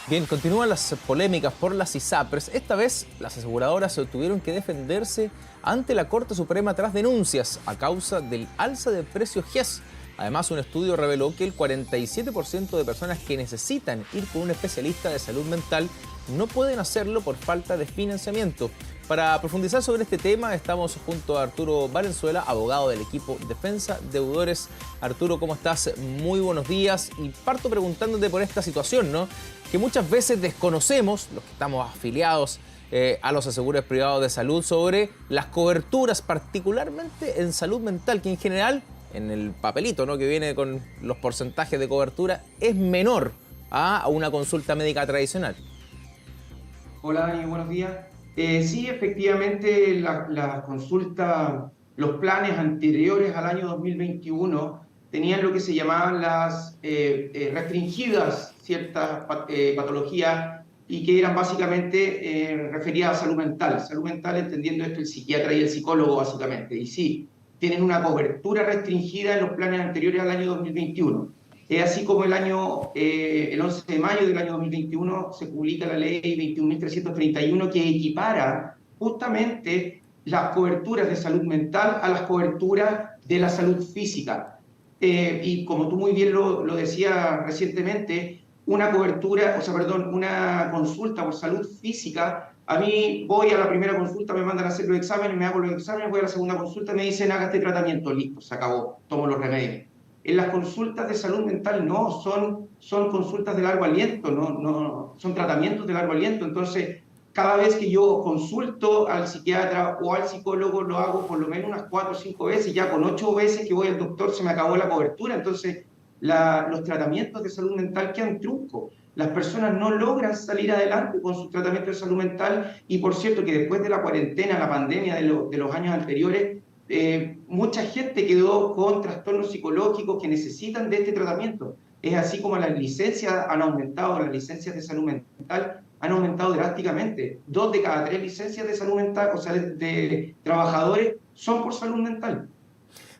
Bien, continúan las polémicas por las ISAPRES. Esta vez las aseguradoras tuvieron que defenderse ante la Corte Suprema tras denuncias a causa del alza de precios GES. Además, un estudio reveló que el 47% de personas que necesitan ir con un especialista de salud mental no pueden hacerlo por falta de financiamiento. Para profundizar sobre este tema, estamos junto a Arturo Valenzuela, abogado del equipo Defensa Deudores. Arturo, ¿cómo estás? Muy buenos días. Y parto preguntándote por esta situación, ¿no? Que muchas veces desconocemos, los que estamos afiliados a los seguros privados de salud, sobre las coberturas, particularmente en salud mental, que en general, en el papelito, ¿no?, que viene con los porcentajes de cobertura, es menor a una consulta médica tradicional. Hola Dani, buenos días. Sí, efectivamente, la consulta, los planes anteriores al año 2021 tenían lo que se llamaban las restringidas ciertas patologías y que eran básicamente referidas a salud mental entendiendo esto el psiquiatra y el psicólogo básicamente. Y sí, tienen una cobertura restringida en los planes anteriores al año 2021. Es así como el 11 de mayo del año 2021 se publica la ley 21.331 que equipara justamente las coberturas de salud mental a las coberturas de la salud física. Y como tú muy bien lo decías recientemente, una consulta por salud física, a mí voy a la primera consulta, me mandan a hacer los exámenes, me hago los exámenes, voy a la segunda consulta, me dicen haga este tratamiento, listo, se acabó, tomo los remedios. En las consultas de salud mental no, son consultas de largo aliento, no, son tratamientos de largo aliento. Entonces, cada vez que yo consulto al psiquiatra o al psicólogo, lo hago por lo menos unas 4 o 5 veces, ya con 8 veces que voy al doctor se me acabó la cobertura. Entonces, los tratamientos de salud mental quedan truncos. Las personas no logran salir adelante con sus tratamientos de salud mental y por cierto que después de la cuarentena, la pandemia de los años anteriores, mucha gente quedó con trastornos psicológicos que necesitan de este tratamiento. Es así como las licencias han aumentado, las licencias de salud mental han aumentado drásticamente. 2 de cada 3 licencias de salud mental, o sea, de trabajadores, son por salud mental.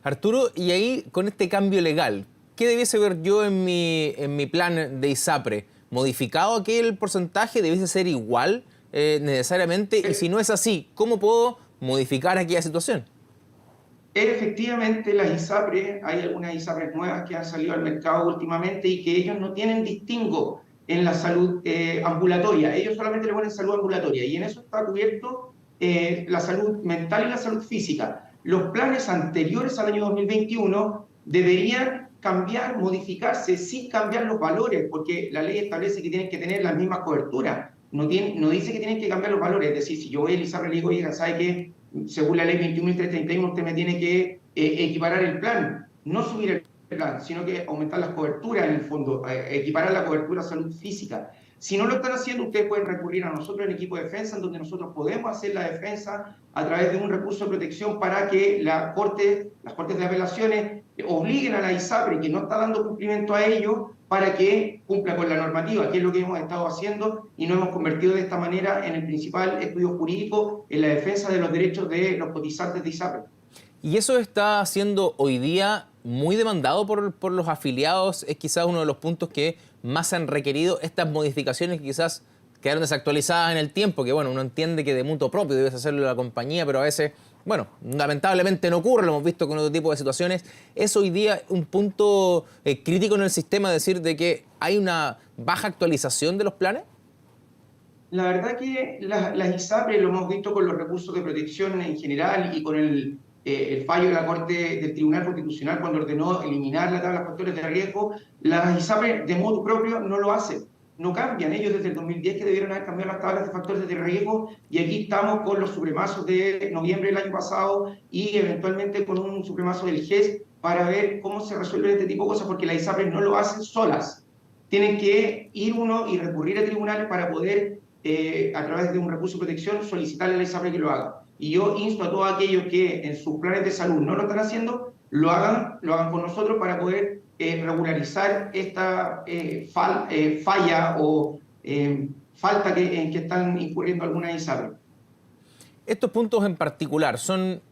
Arturo, y ahí con este cambio legal, ¿qué debiese ver yo en mi plan de ISAPRE? ¿Modificado aquel porcentaje? ¿Debiese ser igual necesariamente? Y si no es así, ¿cómo puedo modificar aquella situación? Efectivamente, las ISAPRES, hay algunas ISAPRES nuevas que han salido al mercado últimamente y que ellos no tienen distingo en la salud ambulatoria, ellos solamente le ponen salud ambulatoria y en eso está cubierto la salud mental y la salud física. Los planes anteriores al año 2021 deberían cambiar, modificarse sin cambiar los valores, porque la ley establece que tienen que tener las mismas coberturas, no dice que tienen que cambiar los valores, es decir, si yo voy al ISAPRE y le digo, oiga, ¿sabe qué? Según la ley 21.331, usted me tiene que equiparar el plan, no subir el plan, sino que aumentar las coberturas en el fondo, equiparar la cobertura a salud física. Si no lo están haciendo, ustedes pueden recurrir a nosotros, el equipo de defensa, en donde nosotros podemos hacer la defensa a través de un recurso de protección para que las cortes de apelaciones obliguen a la ISAPRE, que no está dando cumplimiento a ello, para que cumpla con la normativa, que es lo que hemos estado haciendo y nos hemos convertido de esta manera en el principal estudio jurídico en la defensa de los derechos de los cotizantes de ISAPRE. Y eso está siendo hoy día muy demandado por los afiliados. Es quizás uno de los puntos que más han requerido estas modificaciones que quizás quedaron desactualizadas en el tiempo, que bueno, uno entiende que de mutuo propio debes hacerlo la compañía, pero a veces, bueno, lamentablemente no ocurre, lo hemos visto con otro tipo de situaciones. ¿Es hoy día un punto crítico en el sistema decir de que hay una baja actualización de los planes? La verdad que las ISAPRE, lo hemos visto con los recursos de protección en general y con el fallo de la Corte del Tribunal Constitucional cuando ordenó eliminar la tabla de factores de riesgo, las ISAPRE de modo propio no lo hacen, no cambian. Ellos desde el 2010 que debieron haber cambiado las tablas de factores de riesgo y aquí estamos con los supremazos de noviembre del año pasado y eventualmente con un supremazo del GES para ver cómo se resuelven este tipo de cosas porque las ISAPRE no lo hacen solas. Tienen que ir uno y recurrir a tribunales para poder, a través de un recurso de protección, solicitarle a la ISAPRE que lo haga. Y yo insto a todos aquellos que en sus planes de salud no lo están haciendo, lo hagan con nosotros para poder regularizar esta falla o falta en que están incurriendo algunas ISAPRE. Estos puntos en particular son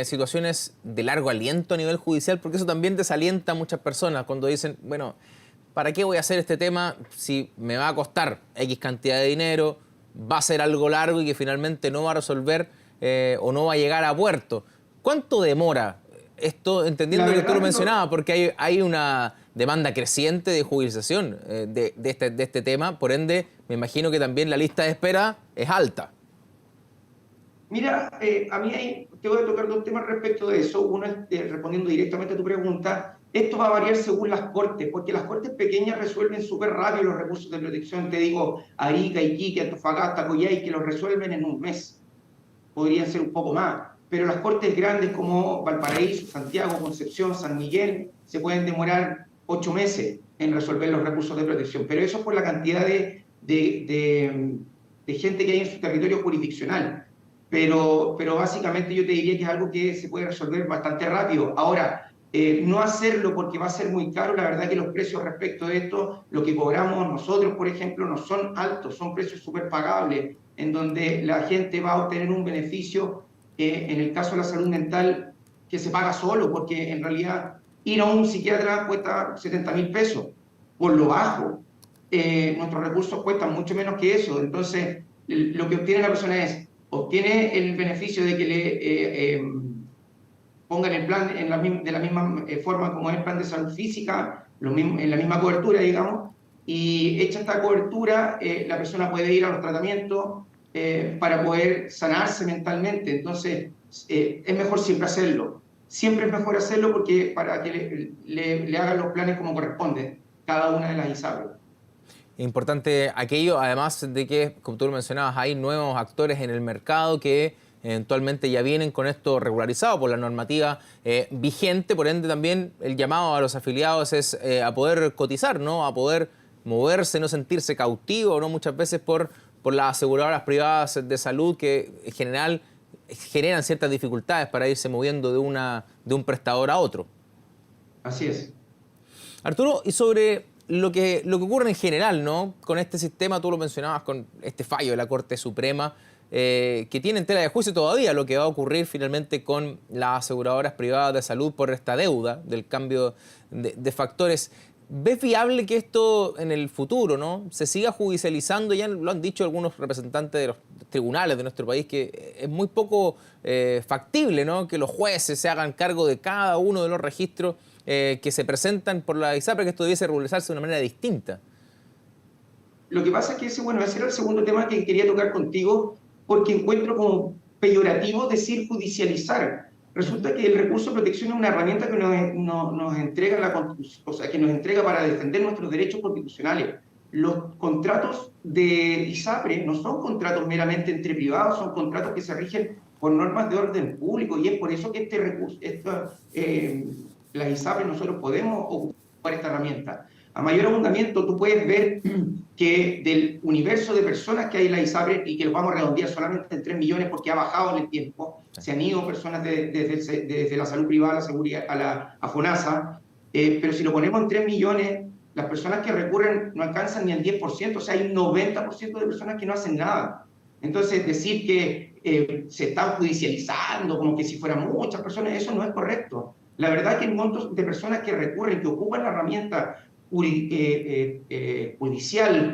situaciones de largo aliento a nivel judicial, porque eso también desalienta a muchas personas cuando dicen, bueno, ¿para qué voy a hacer este tema si me va a costar X cantidad de dinero, va a ser algo largo y que finalmente no va a resolver o no va a llegar a puerto? ¿Cuánto demora esto, entendiendo que tú lo mencionabas, porque hay una demanda creciente de judicialización de este tema, por ende, me imagino que también la lista de espera es alta? Mira, a mí te voy a tocar dos temas respecto de eso. Uno es, respondiendo directamente a tu pregunta, esto va a variar según las cortes, porque las cortes pequeñas resuelven súper rápido los recursos de protección. Te digo, Arica, Iquique, Antofagasta, Coyhaique, que los resuelven en un mes. Podrían ser un poco más. Pero las cortes grandes como Valparaíso, Santiago, Concepción, San Miguel, se pueden demorar 8 meses en resolver los recursos de protección. Pero eso es por la cantidad de gente que hay en su territorio jurisdiccional. Pero básicamente yo te diría que es algo que se puede resolver bastante rápido. Ahora, no hacerlo porque va a ser muy caro, la verdad que los precios respecto de esto, lo que cobramos nosotros, por ejemplo, no son altos, son precios súper pagables, en donde la gente va a obtener un beneficio, en el caso de la salud mental, que se paga solo, porque en realidad ir a un psiquiatra cuesta 70.000 pesos, por lo bajo. Nuestros recursos cuestan mucho menos que eso, entonces lo que obtiene la persona es obtiene el beneficio de que le pongan el plan de la misma forma como es el plan de salud física, en la misma cobertura, digamos, y hecha esta cobertura, la persona puede ir a los tratamientos para poder sanarse mentalmente. Entonces, es mejor siempre hacerlo. Siempre es mejor hacerlo porque para que le hagan los planes como corresponde cada una de las ISAPRES. Importante aquello, además de que, como tú lo mencionabas, hay nuevos actores en el mercado que eventualmente ya vienen con esto regularizado por la normativa vigente, por ende también el llamado a los afiliados es a poder cotizar, ¿no? A poder moverse, no sentirse cautivo, ¿no? Muchas veces por las aseguradoras privadas de salud que en general generan ciertas dificultades para irse moviendo de un prestador a otro. Así es. Arturo, y sobre lo que ocurre en general, ¿no? Con este sistema, tú lo mencionabas, con este fallo de la Corte Suprema, que tiene en tela de juicio todavía lo que va a ocurrir finalmente con las aseguradoras privadas de salud por esta deuda del cambio de factores. ¿Ves viable que esto en el futuro, ¿no? se siga judicializando? Ya lo han dicho algunos representantes de los tribunales de nuestro país, que es muy poco factible, ¿no? que los jueces se hagan cargo de cada uno de los registros que se presentan por la ISAPRE, que esto debiese regularizarse de una manera distinta. Lo que pasa es que ese era el segundo tema que quería tocar contigo, porque encuentro como peyorativo decir judicializar. Resulta que el recurso de protección es una herramienta que nos entrega la Constitución, o sea, que nos entrega para defender nuestros derechos constitucionales. Los contratos de ISAPRE no son contratos meramente entre privados, son contratos que se rigen por normas de orden público, y es por eso que este recurso, las ISAPRES nosotros podemos ocupar esta herramienta. A mayor abundamiento, tú puedes ver que del universo de personas que hay en la ISAPRE, y que lo vamos a redondear solamente en 3 millones porque ha bajado en el tiempo, se han ido personas desde la salud privada a la seguridad, a FONASA, pero si lo ponemos en 3 millones, las personas que recurren no alcanzan ni el 10%, o sea, hay un 90% de personas que no hacen nada. Entonces, decir que se están judicializando como que si fueran muchas personas, eso no es correcto. La verdad es que el monto de personas que recurren, que ocupan la herramienta judicial,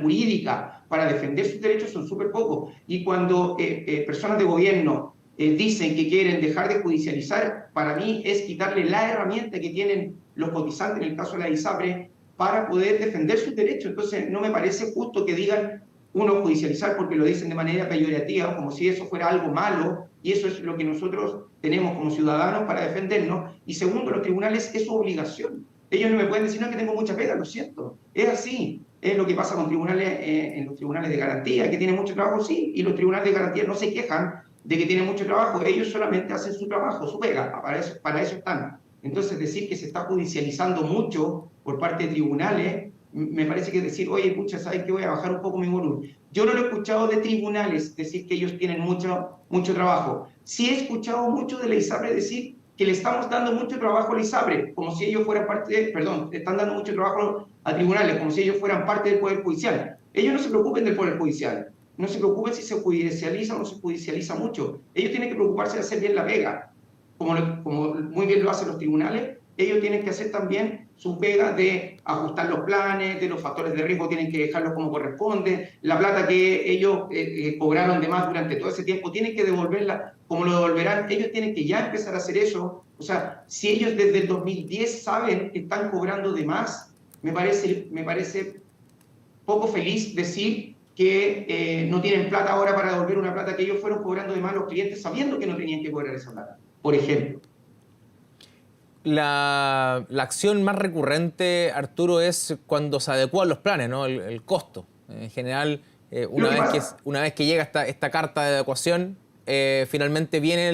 jurídica, para defender sus derechos son súper pocos. Y cuando personas de gobierno dicen que quieren dejar de judicializar, para mí es quitarle la herramienta que tienen los cotizantes, en el caso de la ISAPRE, para poder defender sus derechos. Entonces, no me parece justo que digan uno judicializar porque lo dicen de manera peyorativa, como si eso fuera algo malo, y eso es lo que nosotros tenemos como ciudadanos para defendernos. Y segundo, los tribunales es su obligación. Ellos no me pueden decir, no, que tengo mucha pega, lo siento. Es así. Es lo que pasa con tribunales, en los tribunales de garantía, que tienen mucho trabajo, sí, y los tribunales de garantía no se quejan de que tienen mucho trabajo, ellos solamente hacen su trabajo, su pega, para eso están. Entonces, decir que se está judicializando mucho por parte de tribunales, me parece que es decir, oye, pucha, ¿sabes qué? Voy a bajar un poco mi volumen. Yo no lo he escuchado de tribunales decir que ellos tienen mucho trabajo. Sí he escuchado mucho de la ISAPRE decir que le estamos dando mucho trabajo a la ISAPRE, como si ellos fueran están dando mucho trabajo a tribunales, como si ellos fueran parte del Poder Judicial. Ellos no se preocupen del Poder Judicial, no se preocupen si se judicializa o no se judicializa mucho. Ellos tienen que preocuparse de hacer bien la pega, como muy bien lo hacen los tribunales. Ellos tienen que hacer también su pega de ajustar los planes, de los factores de riesgo tienen que dejarlos como corresponde, la plata que ellos cobraron de más durante todo ese tiempo tienen que devolverla como lo devolverán, ellos tienen que ya empezar a hacer eso. O sea, si ellos desde el 2010 saben que están cobrando de más, me parece poco feliz decir que no tienen plata ahora para devolver una plata que ellos fueron cobrando de más a los clientes sabiendo que no tenían que cobrar esa plata, por ejemplo. La acción más recurrente, Arturo, es cuando se adecuan los planes, ¿no? El costo. En general, una vez que llega esta carta de adecuación, finalmente viene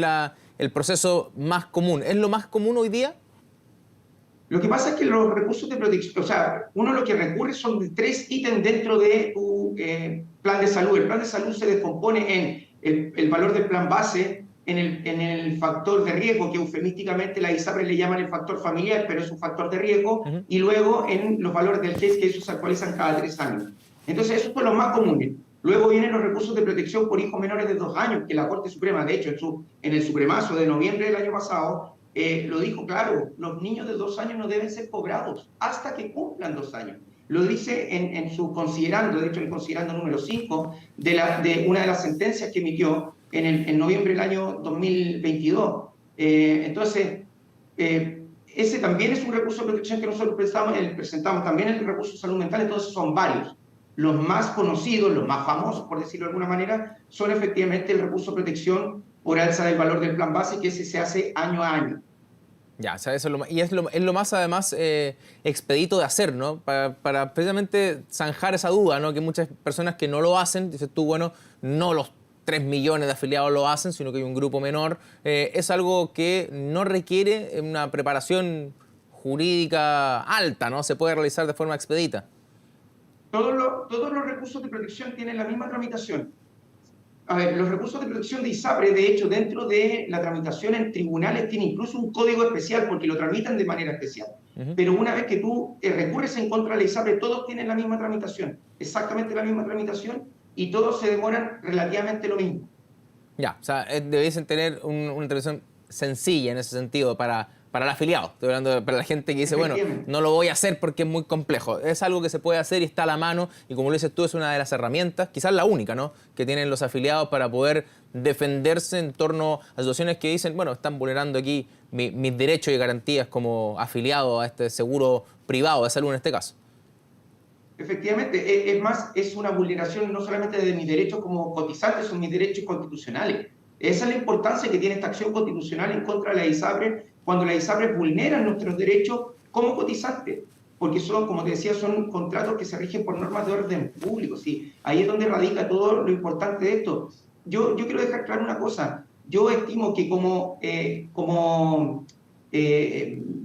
el proceso más común. ¿Es lo más común hoy día? Lo que pasa es que los recursos de protección, o sea, uno lo que recurre son de 3 ítems dentro de tu plan de salud. El plan de salud se descompone en el valor del plan base, en el factor de riesgo, que eufemísticamente la ISAPRES le llaman el factor familiar, pero es un factor de riesgo, y luego en los valores del GES, que esos se actualizan cada 3 años. Entonces, esos son los más comunes. Luego vienen los recursos de protección por hijos menores de 2 años, que la Corte Suprema, de hecho, en el Supremazo de noviembre del año pasado, lo dijo claro, los niños de 2 años no deben ser cobrados hasta que cumplan 2 años. Lo dice en su considerando, de hecho, el considerando número 5 de una de las sentencias que emitió en noviembre del año 2022. Entonces, ese también es un recurso de protección que nosotros presentamos también el recurso de salud mental, entonces son varios. Los más conocidos, los más famosos, por decirlo de alguna manera, son efectivamente el recurso de protección por alza del valor del plan base, que ese se hace año a año. Ya, o sea, eso es lo más además expedito de hacer, ¿no? Para precisamente zanjar esa duda, ¿no? Que muchas personas que no lo hacen, dices tú, bueno, no los 3 millones de afiliados lo hacen, sino que hay un grupo menor. Es algo que no requiere una preparación jurídica alta, ¿no? Se puede realizar de forma expedita. Todos los recursos de protección tienen la misma tramitación. A ver, los recursos de protección de ISAPRE, de hecho, dentro de la tramitación en tribunales, tiene incluso un código especial porque lo tramitan de manera especial. Pero una vez que tú recurres en contra de la ISAPRE, todos tienen la misma tramitación, exactamente la misma tramitación, y todos se demoran relativamente lo mismo. Ya, o sea, debiesen tener una intervención sencilla en ese sentido para el afiliado. Estoy hablando para la gente que dice, bueno, no lo voy a hacer porque es muy complejo. Es algo que se puede hacer y está a la mano, y como lo dices tú, es una de las herramientas, quizás la única, ¿no?, que tienen los afiliados para poder defenderse en torno a situaciones que dicen, bueno, están vulnerando aquí mis derechos y garantías como afiliado a este seguro privado de salud en este caso. Efectivamente, es más, es una vulneración no solamente de mis derechos como cotizante, son mis derechos constitucionales. Esa es la importancia que tiene esta acción constitucional en contra de la ISAPRE, cuando la ISAPRE vulnera nuestros derechos como cotizantes, porque son, como te decía, son contratos que se rigen por normas de orden público. ¿Sí? Ahí es donde radica todo lo importante de esto. Yo quiero dejar claro una cosa. Yo estimo que como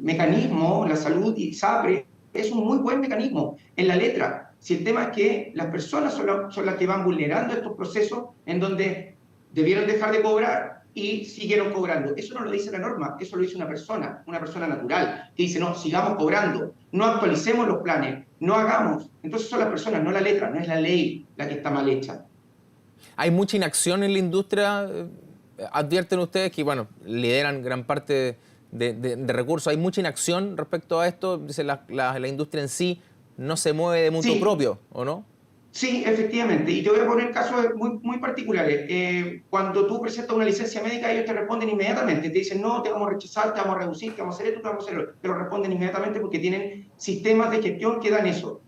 mecanismo, la salud ISAPRE es un muy buen mecanismo en la letra. Si el tema es que las personas son las que van vulnerando estos procesos en donde debieron dejar de cobrar y siguieron cobrando. Eso no lo dice la norma, eso lo dice una persona natural, que dice, no, sigamos cobrando, no actualicemos los planes, no hagamos. Entonces son las personas, no la letra, no es la ley la que está mal hecha. Hay mucha inacción en la industria. Advierten ustedes que, bueno, lideran gran parte de recursos. ¿Hay mucha inacción respecto a esto? Dice la industria en sí no se mueve de mutuo propio, ¿o no? Sí, efectivamente. Y te voy a poner casos muy particulares. Cuando tú presentas una licencia médica, ellos te responden inmediatamente. Te dicen, no, te vamos a rechazar, te vamos a reducir, te vamos a hacer esto, te vamos a hacer esto. Te lo responden inmediatamente porque tienen sistemas de gestión que dan eso.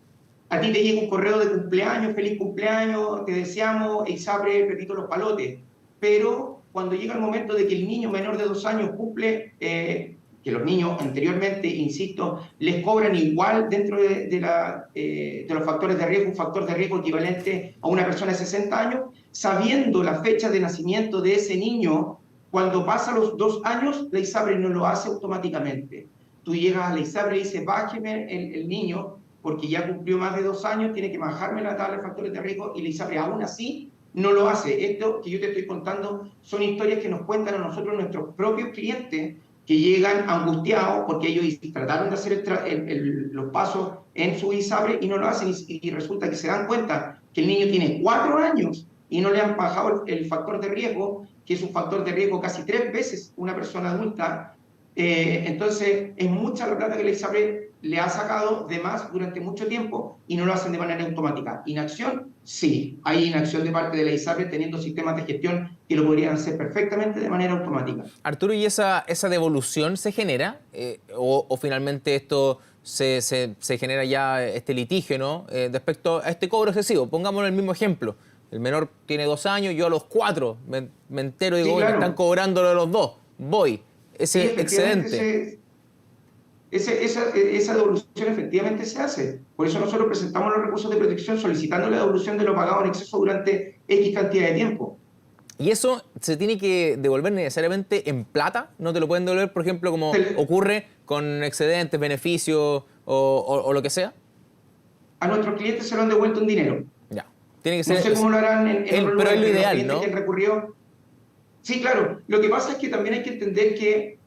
A ti te llega un correo de cumpleaños, feliz cumpleaños, te deseamos, ISAPRE, repito, los palotes. Pero cuando llega el momento de que el niño menor de 2 años cumple, que los niños anteriormente, insisto, les cobran igual dentro de los factores de riesgo, un factor de riesgo equivalente a una persona de 60 años, sabiendo la fecha de nacimiento de ese niño, cuando pasa los 2 años, la ISAPRE no lo hace automáticamente. Tú llegas a la ISAPRE y dices, bájeme el niño, porque ya cumplió más de 2 años, tiene que bajarme la tabla de factores de riesgo, y la ISAPRE aún así no lo hace. Esto que yo te estoy contando son historias que nos cuentan a nosotros nuestros propios clientes, que llegan angustiados porque ellos trataron de hacer los pasos en su ISAPRE y no lo hacen, y resulta que se dan cuenta que el niño tiene 4 años y no le han bajado el factor de riesgo, que es un factor de riesgo casi 3 veces una persona adulta. Entonces es mucha la plata que la ISAPRE le ha sacado de más durante mucho tiempo y no lo hacen de manera automática. ¿Inacción? Sí, hay inacción de parte de la ISAPRES teniendo sistemas de gestión que lo podrían hacer perfectamente de manera automática. Arturo, ¿y esa devolución se genera? O finalmente esto se genera ya este litigio, ¿no? Respecto a este cobro excesivo. Pongámoslo el mismo ejemplo. El menor tiene 2 años, yo a los 4 me entero y digo, Sí, oye, me claro. están cobrándolo a los 2. Voy. Sí, Ese excedente. esa devolución efectivamente se hace. Por eso nosotros presentamos los recursos de protección solicitando la devolución de lo pagado en exceso durante X cantidad de tiempo. ¿Y eso se tiene que devolver necesariamente en plata? ¿No te lo pueden devolver, por ejemplo, como ocurre con excedentes, beneficios o lo que sea? A nuestros clientes se lo han devuelto en dinero. Ya. Tiene que No ser. sé cómo lo harán en otros Pero es lugares, lo pero los ideal, clientes que ¿no? han recurrido. Sí, claro. Lo que pasa es que también hay que entender que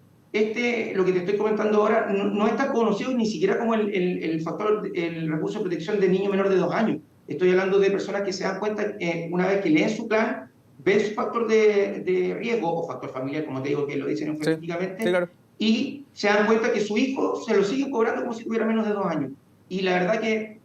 lo que te estoy comentando ahora no es tan conocido ni siquiera como el factor, el recurso de protección de niño menor de 2 años. Estoy hablando de personas que se dan cuenta una vez que leen su plan, ven su factor de riesgo o factor familiar, como te digo, que lo dicen Sí, sí, enfáticamente, claro. y se dan cuenta que su hijo se lo sigue cobrando como si tuviera menos de 2 años. Y la verdad que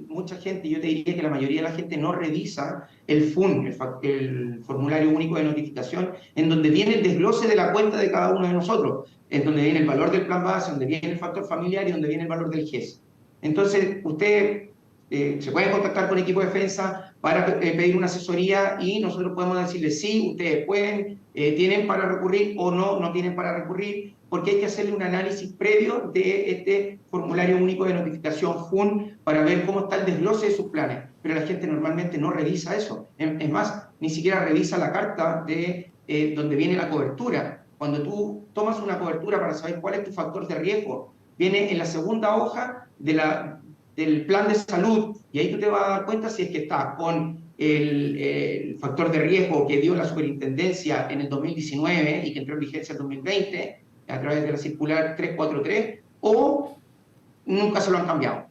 mucha gente, yo te diría que la mayoría de la gente no revisa el FUN, el formulario único de notificación, en donde viene el desglose de la cuenta de cada uno de nosotros, en donde viene el valor del plan base, donde viene el factor familiar y donde viene el valor del GES. Entonces, usted se puede contactar con equipo de defensa para pedir una asesoría y nosotros podemos decirle sí, ustedes pueden, tienen para recurrir o no tienen para recurrir, porque hay que hacerle un análisis previo de este formulario único de notificación FUN para ver cómo está el desglose de sus planes. Pero la gente normalmente no revisa eso. Es más, ni siquiera revisa la carta de donde viene la cobertura. Cuando tú tomas una cobertura para saber cuál es tu factor de riesgo, viene en la segunda hoja del plan de salud y ahí tú te vas a dar cuenta si es que estás con el factor de riesgo que dio la superintendencia en el 2019 y que entró en vigencia en 2020 a través de la circular 343 o nunca se lo han cambiado.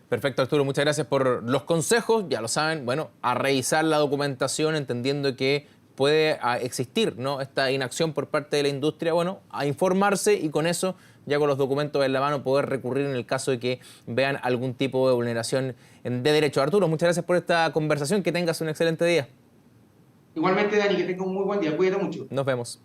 Perfecto, Arturo. Muchas gracias por los consejos. Ya lo saben, bueno, a revisar la documentación entendiendo que puede existir, ¿no?, esta inacción por parte de la industria, bueno, a informarse y con eso, ya con los documentos en la mano, poder recurrir en el caso de que vean algún tipo de vulneración de derecho. Arturo, muchas gracias por esta conversación. Que tengas un excelente día. Igualmente, Dani, que tenga un muy buen día. Cuídate mucho. Nos vemos.